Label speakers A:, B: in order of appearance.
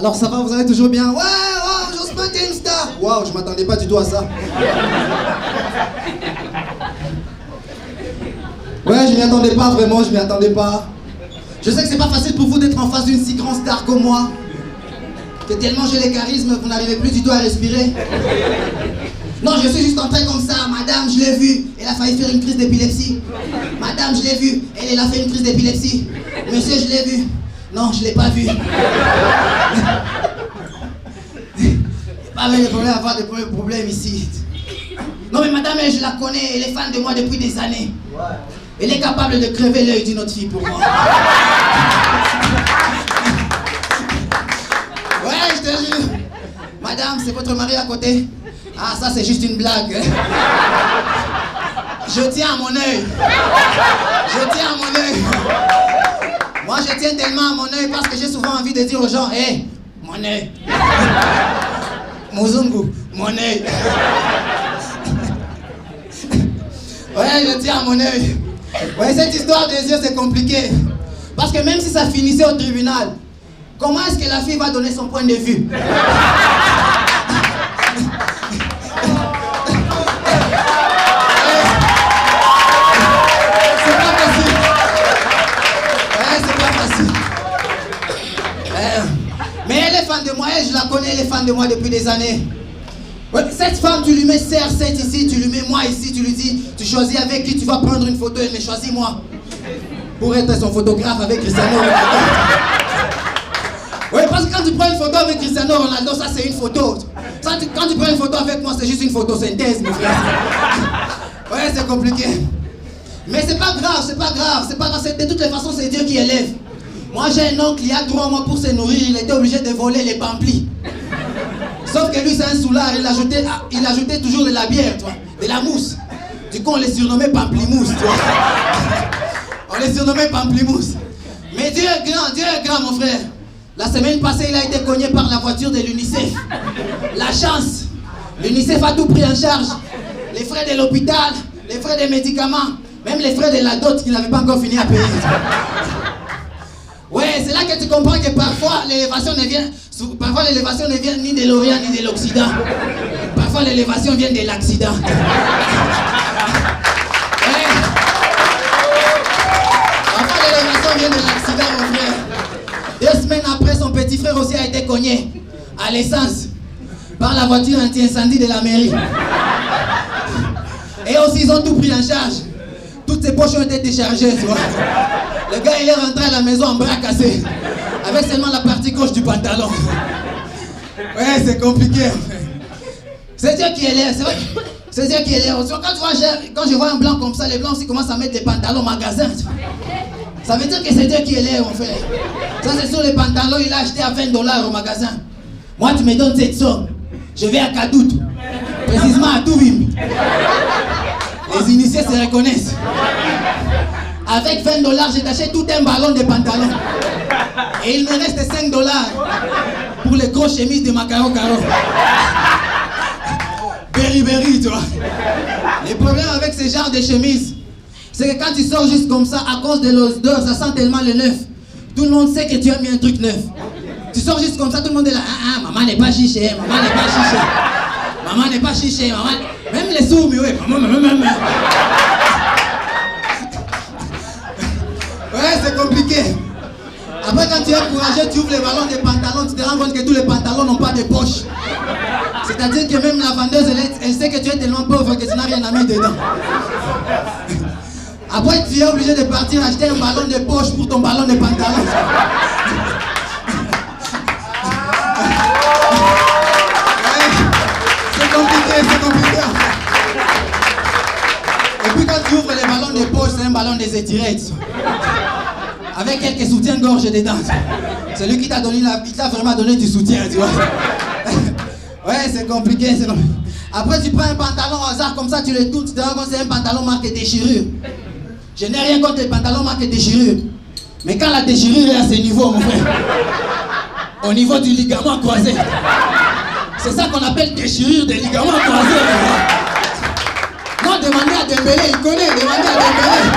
A: Alors ça va, vous allez toujours bien? Ouais, ouais, Jospin, t'es une star. Waouh, je m'attendais pas du tout à ça. Ouais, je m'y attendais pas, vraiment, je m'y attendais pas. Je sais que c'est pas facile pour vous d'être en face d'une si grande star comme moi. Que tellement j'ai les charismes, vous n'arrivez plus du tout à respirer. Non, je suis juste en train comme ça. Madame, je l'ai vue, elle a failli faire une crise d'épilepsie. Madame, je l'ai vue, elle a fait une crise d'épilepsie. Monsieur, je l'ai vu. Non, je l'ai pas vu. Pas avec des problèmes, avoir des problèmes ici. Non mais madame, elle, je la connais, elle est fan de moi depuis des années. Elle est capable de crever l'œil d'une autre fille pour moi. Ouais, je te jure. Madame, c'est votre mari à côté? Ah, ça c'est juste une blague. Je tiens à mon œil. Je tiens à mon œil. Moi, je tiens tellement à mon œil parce que j'ai souvent envie de dire aux gens, hé, hey, mon œil. Muzungu, mon œil. Ouais, je tiens à mon œil. Ouais, cette histoire des yeux, c'est compliqué. Parce que même si ça finissait au tribunal, comment est-ce que la fille va donner son point de vue? C'est pas facile. Ouais, c'est pas facile. Mais elle est fan de moi, elle, je la connais, elle est fan de moi depuis des années. Ouais, cette femme, tu lui mets CR7 ici, tu lui mets moi ici, tu lui dis, tu choisis avec qui tu vas prendre une photo, mais choisis moi. Pour être son photographe avec Cristiano Ronaldo. Oui, parce que quand tu prends une photo avec Cristiano Ronaldo, ça c'est une photo. Quand tu prends une photo avec moi, c'est juste une photosynthèse, mes frères. Ouais, c'est compliqué. Mais c'est pas grave, c'est pas grave, c'est pas grave. De toutes les façons, c'est Dieu qui élève. Moi, j'ai un oncle, il y a 3 mois pour se nourrir, il était obligé de voler les pamplis. Sauf que lui, c'est un soulard, il ajoutait toujours de la bière, tu vois, de la mousse. Du coup, on les surnommait Pamplimousse, tu vois. On les surnommait Pamplimousse. Mais Dieu est grand, mon frère. La semaine passée, il a été cogné par la voiture de l'UNICEF. La chance. L'UNICEF a tout pris en charge. Les frais de l'hôpital, les frais des médicaments, même les frais de la dot qu'il n'avait pas encore fini à payer. Ouais, c'est là que tu comprends que parfois l'élévation ne vient ni de l'Orient ni de l'Occident. Parfois l'élévation vient de l'accident. Ouais. Parfois l'élévation vient de l'accident, mon frère. 2 semaines après, son petit frère aussi a été cogné à l'essence par la voiture anti-incendie de la mairie. Et aussi, ils ont tout pris en charge. Toutes ses poches ont été déchargées, tu vois. Le gars, il est rentré à la maison en bras cassé, avec seulement la partie gauche du pantalon. Ouais, c'est compliqué. C'est Dieu qui est là, c'est vrai. C'est Dieu qui est là. Quand je vois un blanc comme ça, les blancs aussi commencent à mettre des pantalons au magasin. Ça veut dire que c'est Dieu qui est là, mon frère. Ça, c'est sur les pantalons, il a acheté à $20 au magasin. Moi, tu me donnes cette somme. Je vais à Kadout, précisément à Touvim. Les initiés se reconnaissent. Avec $20, j'ai acheté tout un ballon de pantalon. Et il me reste $5 pour les grosses chemises de Macaro Caro. Berry, tu vois. Le problème avec ce genre de chemises, c'est que quand tu sors juste comme ça, à cause de l'odeur, ça sent tellement le neuf. Tout le monde sait que tu as mis un truc neuf. Tu sors juste comme ça, tout le monde est là. Maman n'est pas chiché, maman n'est pas chiché. Maman n'est pas chiché, maman. Même les sourds, mais ouais, maman. Ouais, c'est compliqué. Après, quand tu es courageux, tu ouvres les ballons des pantalons, tu te rends compte que tous les pantalons n'ont pas de poche. C'est-à-dire que même la vendeuse, elle sait que tu es tellement pauvre que tu n'as rien à mettre dedans. Après, tu es obligé de partir acheter un ballon de poche pour ton ballon de pantalon. Ouais, c'est compliqué. Et puis quand tu ouvres les ballons de poche, c'est un ballon des étirettes. Avec quelques soutiens-gorge dedans. C'est lui qui t'a donné il t'a vraiment donné du soutien, tu vois. Ouais, c'est compliqué. Après, tu prends un pantalon au hasard comme ça, tu le tournes, tu te rends compte que c'est un pantalon marqué déchirure. Je n'ai rien contre les pantalons marqués déchirure. Mais quand la déchirure est à ce niveau, mon frère, au niveau du ligament croisé, c'est ça qu'on appelle déchirure des ligaments croisés. Non, demandez à Dembélé, il connaît, demandez à Dembélé.